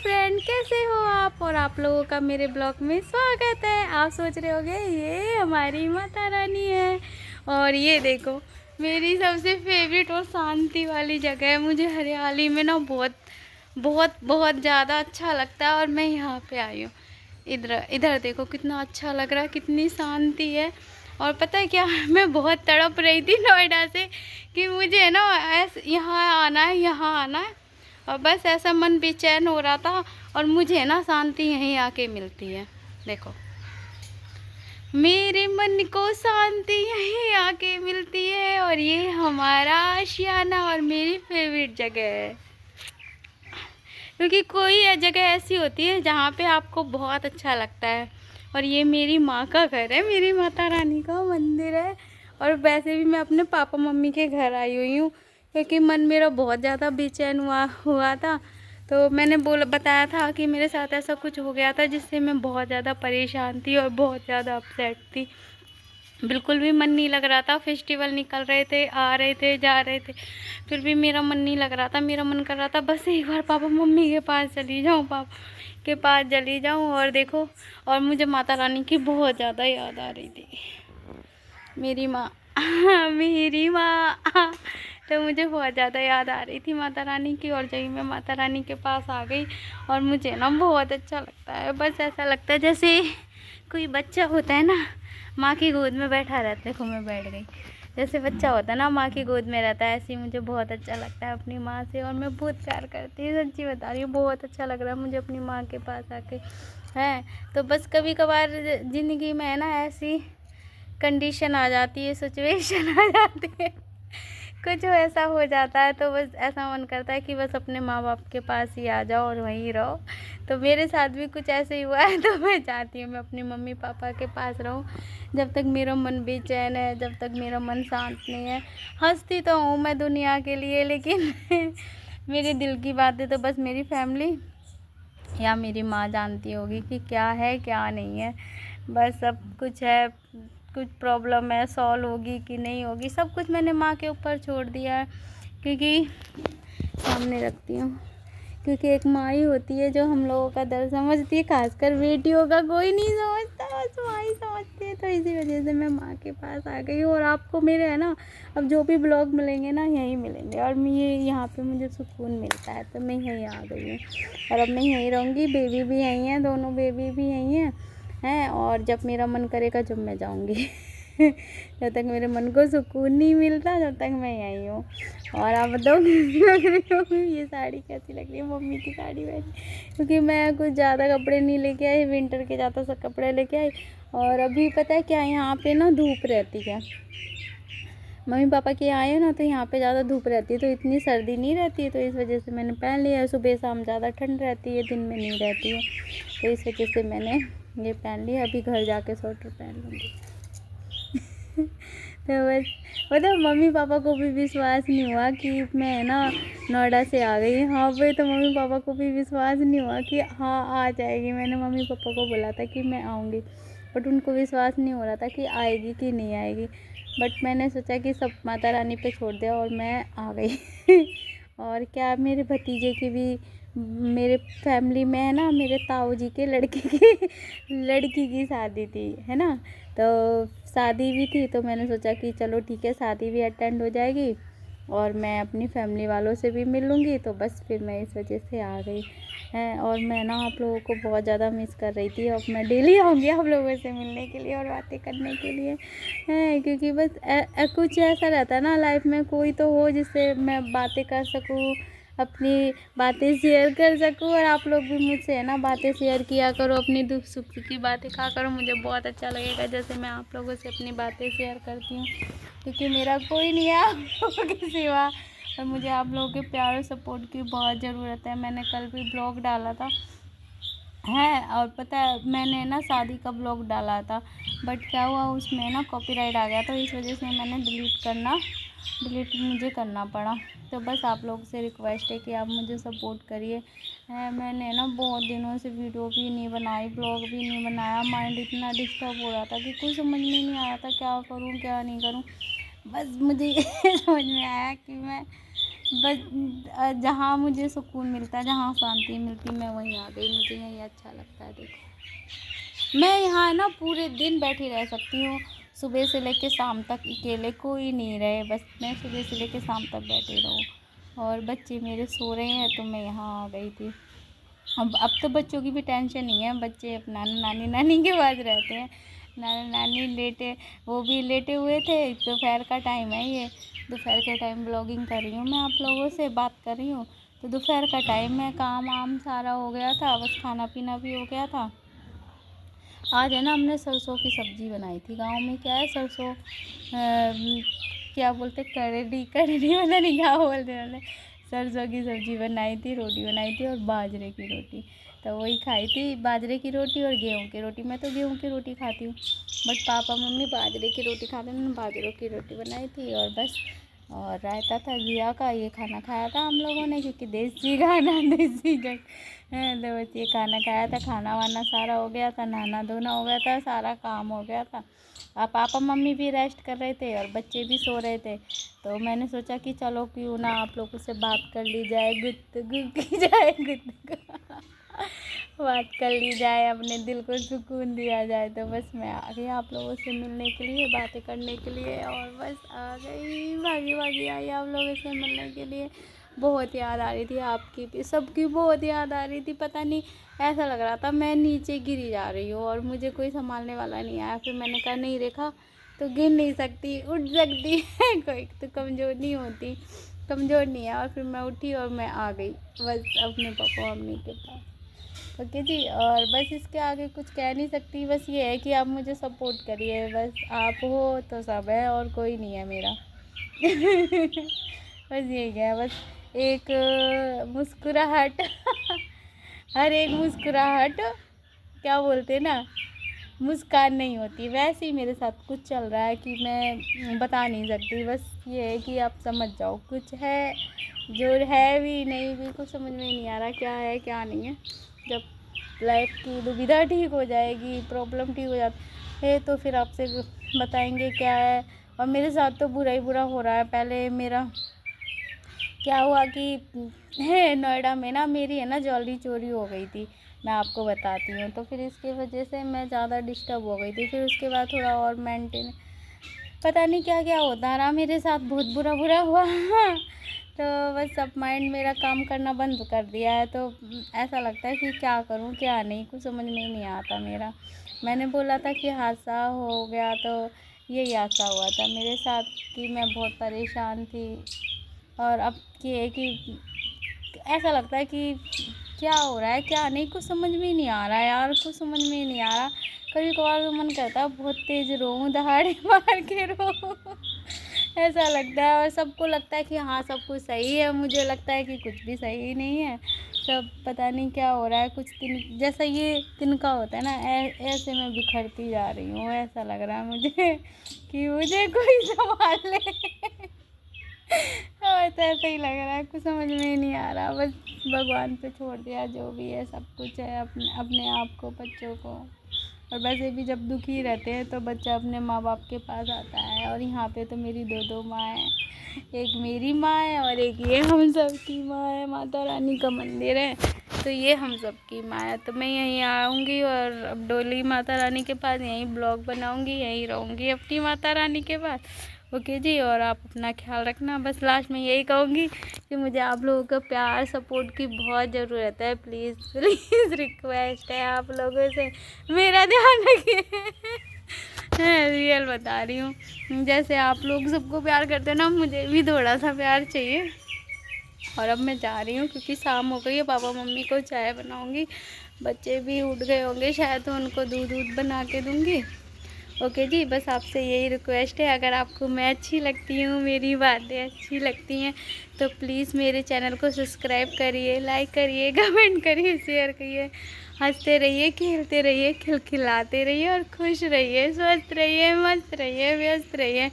Friend, कैसे हो आप? और आप लोगों का मेरे ब्लॉग में स्वागत है। आप सोच रहे होंगे ये हमारी माता रानी है। और ये देखो मेरी सबसे फेवरेट और शांति वाली जगह है। मुझे हरियाली में ना बहुत बहुत बहुत ज़्यादा अच्छा लगता है और मैं यहाँ पे आई हूँ। इधर इधर देखो कितना अच्छा लग रहा है, कितनी शांति है। और पता है क्या, मैं बहुत तड़प रही थी नोएडा से कि मुझे है ना ऐसे यहाँ आना है, यहाँ आना है। और बस ऐसा मन बेचैन हो रहा था और मुझे ना शांति यहीं आके मिलती है। देखो मेरे मन को शांति यहीं आके मिलती है और ये हमारा आशियाना और मेरी फेवरेट जगह है। क्योंकि कोई जगह ऐसी होती है जहाँ पे आपको बहुत अच्छा लगता है। और ये मेरी माँ का घर है, मेरी माता रानी का मंदिर है। और वैसे भी मैं अपने पापा मम्मी के घर आई हुई हूँ क्योंकि मन मेरा बहुत ज़्यादा बेचैन हुआ था। तो मैंने बताया था कि मेरे साथ ऐसा कुछ हो गया था जिससे मैं बहुत ज़्यादा परेशान थी और बहुत ज़्यादा अपसेट थी। बिल्कुल भी मन नहीं लग रहा था। फेस्टिवल निकल रहे थे, आ रहे थे, जा रहे थे, फिर भी मेरा मन नहीं लग रहा था। मेरा मन कर रहा था बस एक बार पापा मम्मी के पास चली जाऊँ, पापा के पास चली जाऊँ। और देखो, और मुझे माता रानी की बहुत ज़्यादा याद आ रही थी। मेरी माँ मेरी माँ तो मुझे बहुत ज़्यादा याद आ रही थी माता रानी की। और जब मैं माता रानी के पास आ गई और मुझे ना बहुत अच्छा लगता है। बस ऐसा लगता है जैसे कोई बच्चा होता है ना, माँ की गोद में बैठा रहता है। देखो मैं बैठ गई। जैसे बच्चा होता है ना, माँ की गोद में रहता है, ऐसे ही मुझे बहुत अच्छा लगता है अपनी माँ से। और मैं बहुत प्यार करती हूँ, सच्ची बता रही हूँ, बहुत अच्छा लग रहा है मुझे अपनी माँ के पास आके। है तो बस कभी कभार ज़िंदगी में है ना ऐसी कंडीशन आ जाती है, सिचुएशन आ जाती है, कुछ ऐसा हो जाता है तो बस ऐसा मन करता है कि बस अपने माँ बाप के पास ही आ जाओ और वहीं रहो। तो मेरे साथ भी कुछ ऐसे ही हुआ है। तो मैं चाहती हूँ मैं अपनी मम्मी पापा के पास रहूँ जब तक मेरा मन बेचैन है, जब तक मेरा मन शांत नहीं है। हंसती तो हूँ मैं दुनिया के लिए, लेकिन मेरे दिल की बातें तो बस मेरी फैमिली या मेरी माँ जानती होगी कि क्या है क्या नहीं है। बस सब कुछ है, कुछ प्रॉब्लम है, सॉल्व होगी कि नहीं होगी, सब कुछ मैंने माँ के ऊपर छोड़ दिया है। क्योंकि सामने रखती हूँ, क्योंकि एक माँ ही होती है जो हम लोगों का दर्द समझती है। खासकर बेटियों का कोई नहीं समझता, बस माँ ही समझती है। तो इसी वजह से मैं माँ के पास आ गई हूँ। और आपको मेरे है ना, अब जो भी ब्लॉग मिलेंगे ना यहीं मिलेंगे। और मैं यहाँ पे मुझे सुकून मिलता है तो मैं यहीं आ गई हूँ और अब मैं यहीं रहूँगी। बेबी भी यहीं है, दोनों बेबी भी यहीं हैं। और जब मेरा मन करेगा जब मैं जाऊँगी जब तक मेरे मन को सुकून नहीं मिलता जब तक मैं यहीं हूँ। और आप बताओ कैसी लग रही हो? ये साड़ी कैसी लग रही है? मम्मी की साड़ी पहनी, क्योंकि मैं कुछ ज़्यादा कपड़े नहीं लेके आई, विंटर के ज़्यादा सब कपड़े लेके आई। और अभी पता है क्या, यहाँ पे ना धूप रहती है। मम्मी पापा के यहाँ आए ना तो यहाँ पे ज़्यादा धूप रहती है, तो इतनी सर्दी नहीं रहती है। तो इस वजह से मैंने पहन लिया है। सुबह शाम ज़्यादा ठंड रहती है, दिन में नहीं रहती है, तो इस वजह से मैंने ये पहन लिया। अभी घर जाके स्वेटर पहन लूँगी। तो बस मतलब मम्मी पापा को भी विश्वास नहीं हुआ कि मैं ना नोएडा से आ गई यहाँ पे। तो मम्मी पापा को भी विश्वास नहीं हुआ कि हाँ आ जाएगी। मैंने मम्मी पापा को बोला था कि मैं आऊँगी, बट उनको विश्वास नहीं हो रहा था कि आएगी कि नहीं आएगी। बट मैंने सोचा कि सब माता रानी पे छोड़ दिया और मैं आ गई। और क्या, मेरे भतीजे की भी मेरे फैमिली में है ना, मेरे ताऊ जी के लड़की की शादी थी, है ना। तो शादी भी थी तो मैंने सोचा कि चलो ठीक है, शादी भी अटेंड हो जाएगी और मैं अपनी फैमिली वालों से भी मिल लूँगी। तो बस फिर मैं इस वजह से आ गई है। और मैं ना आप लोगों को बहुत ज़्यादा मिस कर रही थी। अब मैं डेली आऊँगी आप लोगों से मिलने के लिए और बातें करने के लिए, है क्योंकि बस कुछ ऐसा रहता है ना लाइफ में, कोई तो हो जिससे मैं बातें कर सकूँ, अपनी बातें शेयर कर सकूँ। और आप लोग भी मुझसे है ना बातें शेयर किया करो, अपनी दुख सुख की बातें कहा करो। मुझे बहुत अच्छा लगेगा जैसे मैं आप लोगों से अपनी बातें शेयर करती हूँ, क्योंकि मेरा कोई नहीं है आप लोगों के सिवा। और मुझे आप लोगों के प्यार और सपोर्ट की बहुत ज़रूरत है। मैंने कल भी ब्लॉग डाला था, है, और पता है मैंने ना शादी का ब्लॉग डाला था, बट क्या हुआ उसमें ना कॉपीराइट आ गया, तो इस वजह से मैंने डिलीट मुझे करना पड़ा। तो बस आप लोग से रिक्वेस्ट है कि आप मुझे सपोर्ट करिए। मैंने ना बहुत दिनों से वीडियो भी नहीं बनाई, ब्लॉग भी नहीं बनाया। माइंड इतना डिस्टर्ब हो रहा था कि कुछ समझ में नहीं आ रहा था क्या करूँ क्या नहीं करूँ। बस मुझे ये समझ में आया कि मैं बस जहाँ मुझे सुकून मिलता है, जहाँ शांति मिलती, मैं वहीं आ गई। मुझे यहीं अच्छा लगता है। देखो मैं यहाँ ना पूरे दिन बैठी रह सकती हूँ, सुबह से लेके शाम तक अकेले, कोई नहीं रहे, बस मैं सुबह से लेके शाम तक बैठी रहूँ। और बच्चे मेरे सो रहे हैं तो मैं यहाँ आ गई थी। अब तो बच्चों की भी टेंशन नहीं है, बच्चे अपना नानी नानी के पास रहते हैं। नानी नानी लेटे, वो भी लेटे हुए थे। दोपहर का टाइम है, ये दोपहर के टाइम ब्लॉगिंग कर रही हूँ, मैं आप लोगों से बात कर रही हूँ। तो दोपहर का टाइम है, काम वाम सारा हो गया था, बस खाना पीना भी हो गया था। आज है ना, हमने सरसों की सब्ज़ी बनाई थी। गांव में क्या है, सरसों क्या बोलते, करडी करडी पता नहीं क्या बोलते हैं। सरसों की सब्ज़ी बनाई थी, रोटी बनाई थी और बाजरे की रोटी। तो वही खाई थी, बाजरे की रोटी और गेहूं की रोटी। मैं तो गेहूं की रोटी खाती हूँ, बट पापा मम्मी बाजरे की रोटी खाते हैं। मैंने बाजरों की रोटी बनाई थी और बस, और रायता था घिया का। ये खाना खाया था हम लोगों ने, क्योंकि देसी खाना देसी जग तो बस ये खाना खाया था। खाना वाना सारा हो गया था, नहाना धोना हो गया था, सारा काम हो गया था। पापा मम्मी भी रेस्ट कर रहे थे और बच्चे भी सो रहे थे। तो मैंने सोचा कि चलो क्यों ना आप लोगों से बात कर ली जाए, गुफ्तगू की जाए, गुफ्तगू बात कर ली जाए, अपने दिल को सुकून दिया जाए। तो बस मैं आ गई आप लोगों से मिलने के लिए, बातें करने के लिए, और बस आ गई, भागी भागी आई आप लोगों से मिलने के लिए। बहुत याद आ रही थी आपकी भी, सबकी बहुत याद आ रही थी। पता नहीं, ऐसा लग रहा था मैं नीचे गिरी जा रही हूँ और मुझे कोई संभालने वाला नहीं आया। फिर मैंने कहा नहीं रेखा, तो गिर नहीं सकती, उठ सकती है, कोई तो कमज़ोर नहीं होती, कमज़ोर नहीं है। और फिर मैं उठी और मैं आ गई बस अपने पापा मम्मी के पास। ओके जी, और बस इसके आगे कुछ कह नहीं सकती। बस ये है कि आप मुझे सपोर्ट करिए, बस आप हो तो सब है, और कोई नहीं है मेरा। बस यही है, बस एक मुस्कुराहट हर एक मुस्कुराहट, क्या बोलते हैं ना, मुस्कान नहीं होती। वैसे ही मेरे साथ कुछ चल रहा है कि मैं बता नहीं सकती। बस ये है कि आप समझ जाओ, कुछ है जो है भी नहीं भी, कुछ समझ में नहीं आ रहा क्या है क्या नहीं है। जब लाइफ की दुविधा ठीक हो जाएगी, प्रॉब्लम ठीक हो जाती है, तो फिर आपसे बताएंगे क्या है। और मेरे साथ तो बुरा ही बुरा हो रहा है। पहले मेरा क्या हुआ कि है, नोएडा में ना मेरी है ना ज्वेलरी चोरी हो गई थी, मैं आपको बताती हूँ। तो फिर इसकी वजह से मैं ज़्यादा डिस्टर्ब हो गई थी। फिर उसके बाद थोड़ा और मेंटेन, पता नहीं क्या क्या होता रहा मेरे साथ, बहुत बुरा बुरा हुआ। तो बस अब माइंड मेरा काम करना बंद कर दिया है। तो ऐसा लगता है कि क्या करूँ क्या नहीं, कुछ समझ में नहीं आता मेरा। मैंने बोला था कि हादसा हो गया, तो यही हादसा हुआ था मेरे साथ कि मैं बहुत परेशान थी। और अब ये है कि ऐसा लगता है कि क्या हो रहा है क्या नहीं, कुछ समझ में नहीं आ रहा है यार, कुछ समझ में नहीं आ रहा। कभी कभार तो मन करता है बहुत तेज़ रोऊँ, दहाड़े मार के रोऊँ। ऐसा लगता है, और सबको लगता है कि हाँ सब कुछ सही है, मुझे लगता है कि कुछ भी सही नहीं है। सब पता नहीं क्या हो रहा है। कुछ दिन जैसा ये तिनका होता है ना, ऐसे मैं बिखरती जा रही हूँ। ऐसा लग रहा है मुझे कि मुझे कोई संभाल ले। हाँ, तो ऐसा ही लग रहा है, कुछ समझ में ही नहीं आ रहा। बस भगवान पे छोड़ दिया, जो भी है सब कुछ है, अपने अपने आप को, बच्चों को। और वैसे भी जब दुखी रहते हैं तो बच्चा अपने माँ बाप के पास आता है। और यहाँ पे तो मेरी दो माँ हैं, एक मेरी माँ है और एक ये हम सब की माँ है। माता रानी का मंदिर है, तो ये हम सब की माँ है। तो मैं यहीं आऊँगी और अब डोली माता रानी के पास यहीं ब्लॉग बनाऊँगी, यहीं रहूँगी अपनी माता रानी के पास। ओके जी, और आप अपना ख्याल रखना। बस लास्ट में यही कहूँगी कि मुझे आप लोगों का प्यार सपोर्ट की बहुत ज़रूरत है। प्लीज़ प्लीज़ रिक्वेस्ट है आप लोगों से, मेरा ध्यान रखिए। मैं रियल बता रही हूँ, जैसे आप लोग सबको प्यार करते हो ना, मुझे भी थोड़ा सा प्यार चाहिए। और अब मैं जा रही हूँ क्योंकि शाम हो गई है, पापा मम्मी को चाय बनाऊँगी, बच्चे भी उठ गए होंगे शायद, तो उनको दूध बना के दूँगी। ओके जी, बस आपसे यही रिक्वेस्ट है, अगर आपको मैं अच्छी लगती हूँ, मेरी बातें अच्छी लगती हैं, तो प्लीज़ मेरे चैनल को सब्सक्राइब करिए, लाइक करिए, कमेंट करिए, शेयर करिए। हंसते रहिए, खेलते रहिए, खिलखिलाते रहिए और खुश रहिए, स्वस्थ रहिए, मस्त रहिए, व्यस्त रहिए।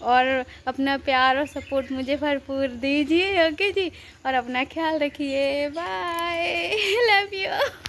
और अपना प्यार और सपोर्ट मुझे भरपूर दीजिए। ओके जी, और अपना ख्याल रखिए। Bye, love you.